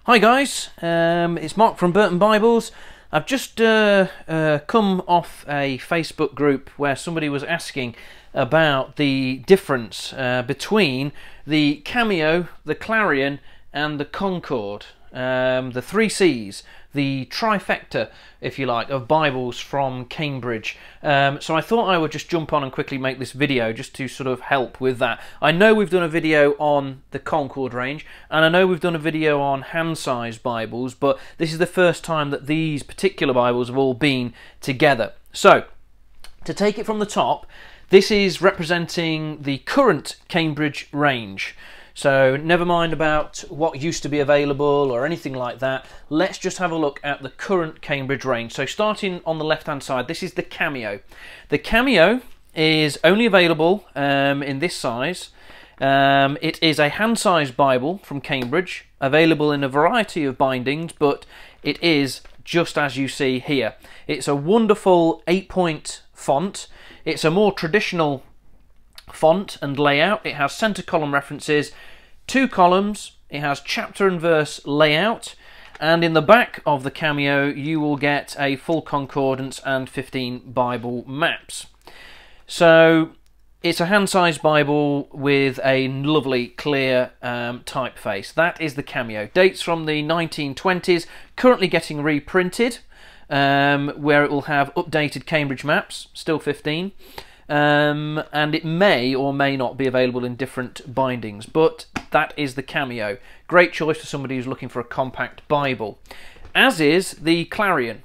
Hi guys, it's Mark from Burton Bibles. I've just come off a Facebook group where somebody was asking about the difference between the Cameo, the Clarion and the Concord, the three C's, the trifecta, if you like, of Bibles from Cambridge. So I thought I would just jump on and quickly make this video just to sort of help with that. I know we've done a video on the Concord range, and I know we've done a video on hand-sized Bibles, but this is the first time that these particular Bibles have all been together. So, to take it from the top, this is representing the current Cambridge range. So never mind about what used to be available or anything like that. Let's just have a look at the current Cambridge range. So starting on the left hand side, this is the Cameo. The Cameo is only available in this size. It is a hand-sized Bible from Cambridge, available in a variety of bindings, but it is just as you see here. It's a wonderful 8-point font. It's a more traditional font and layout. It has centre column references, 2 columns, it has chapter and verse layout, and in the back of the Cameo you will get a full concordance and 15 Bible maps. So it's a hand-sized Bible with a lovely clear typeface. That is the Cameo. Dates from the 1920s, currently getting reprinted, where it will have updated Cambridge maps, still 15. And it may or may not be available in different bindings, but that is the Cameo. Great choice for somebody who's looking for a compact Bible. As is the Clarion.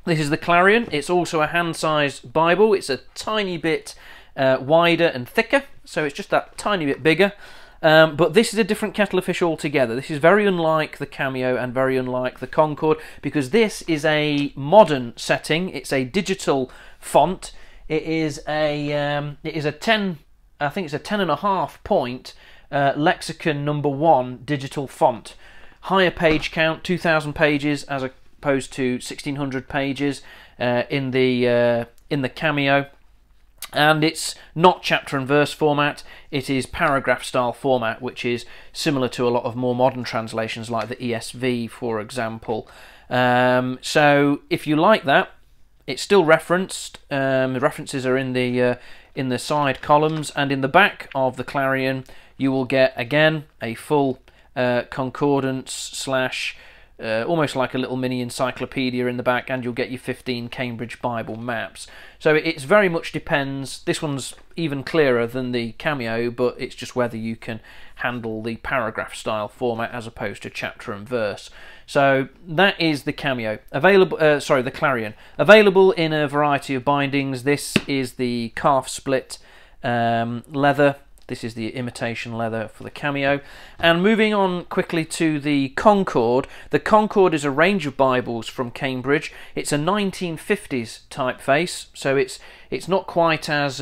This is the Clarion. It's also a hand-sized Bible. It's a tiny bit wider and thicker, so it's just that tiny bit bigger. But this is a different kettle of fish altogether. This is very unlike the Cameo and very unlike the Concord, because this is a modern setting. It's a digital font. It is a 10, I think it's a 10.5 point lexicon #1 digital font. Higher page count, 2,000 pages as opposed to 1,600 pages in the Cameo. And it's not chapter and verse format, it is paragraph style format, which is similar to a lot of more modern translations like the ESV, for example. So if you like that, it's still referenced. The references are in the side columns, and in the back of the Clarion you will get again a full concordance slash almost like a little mini encyclopedia in the back, and you'll get your 15 Cambridge Bible maps. So it's very much depends. This one's even clearer than the Cameo, but it's just whether you can handle the paragraph style format as opposed to chapter and verse. So that is the Cameo. Available, the Clarion. Available in a variety of bindings. This is the calf split leather. This is the imitation leather for the Cameo. And moving on quickly to the Concord. The Concord is a range of Bibles from Cambridge. It's a 1950s typeface, so it's not quite as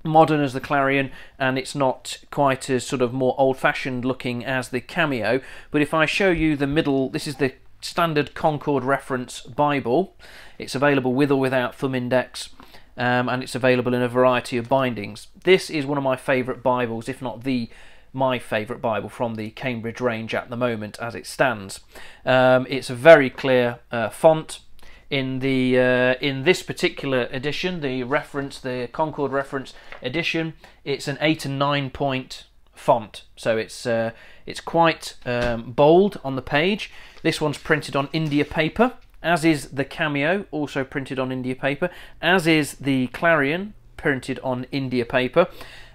modern as the Clarion, and it's not quite as sort of more old-fashioned looking as the Cameo. But if I show you the middle, this is the standard Concord reference Bible. It's available with or without thumb index. And it's available in a variety of bindings. This is one of my favourite Bibles, if not my favourite Bible from the Cambridge range at the moment as it stands. It's a very clear font. In this particular edition, the Concord reference edition, it's an 8 and 9 point font, so it's quite bold on the page. This one's printed on India paper, as is the Cameo, also printed on India paper, as is the Clarion, printed on India paper.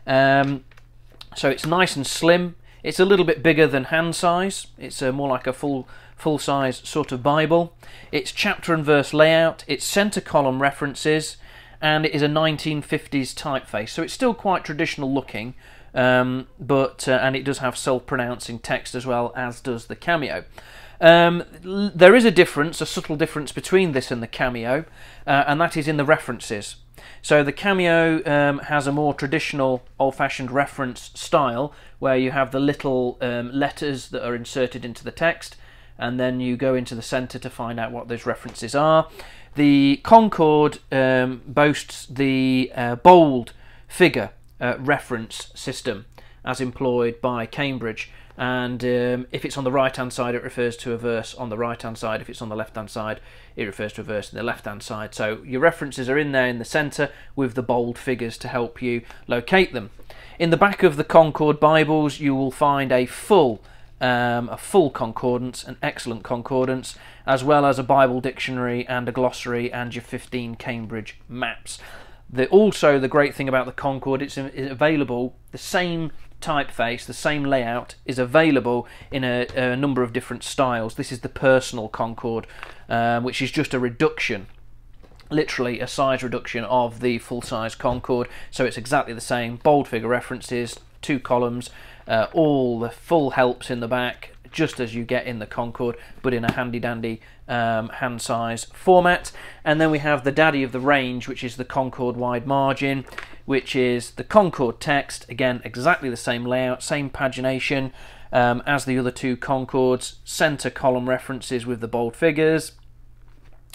So it's nice and slim. It's a little bit bigger than hand size. It's more like a full size sort of Bible. It's chapter and verse layout. It's centre column references, and it is a 1950s typeface. So it's still quite traditional looking, and it does have self-pronouncing text as well, as does the Cameo. There is a difference, a subtle difference between this and the Cameo, and that is in the references. So the Cameo has a more traditional old-fashioned reference style, where you have the little letters that are inserted into the text, and then you go into the centre to find out what those references are. The Concord boasts the bold figure reference system as employed by Cambridge, and if it's on the right hand side, it refers to a verse on the right hand side. If it's on the left hand side, it refers to a verse on the left hand side. So your references are in there in the centre with the bold figures to help you locate them. In the back of the Concord Bibles, you will find a full concordance, an excellent concordance, as well as a Bible dictionary and a glossary and your 15 Cambridge maps. Also, the great thing about the Concord, it's available, the same typeface, the same layout is available in a number of different styles. This is the personal Concord, which is just a reduction, literally a size reduction of the full-size Concord. So it's exactly the same, bold figure references, 2 columns, all the full helps in the back, just as you get in the Concord, but in a handy-dandy hand size format. And then we have the daddy of the range, which is the Concord wide margin, which is the Concord text, again exactly the same layout, same pagination as the other 2 Concords, centre column references with the bold figures,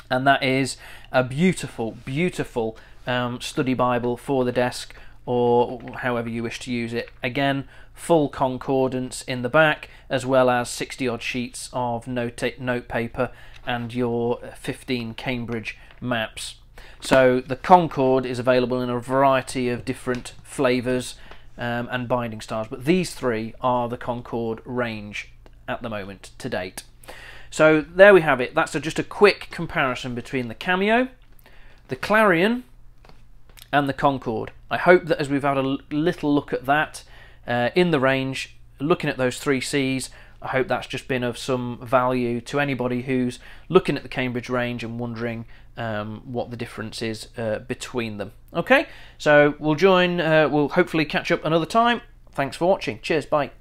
and that is a beautiful, beautiful study Bible for the desk, or however you wish to use it. Again, full concordance in the back, as well as 60 odd sheets of note paper and your 15 Cambridge maps. So the Concord is available in a variety of different flavours and binding styles, but these 3 are the Concord range at the moment to date. So there we have it. That's just a quick comparison between the Cameo, the Clarion and the Concord. I hope that as we've had a little look at that in the range, looking at those 3 Cs, I hope that's just been of some value to anybody who's looking at the Cambridge range and wondering what the difference is between them. Okay, so we'll hopefully catch up another time. Thanks for watching. Cheers, bye.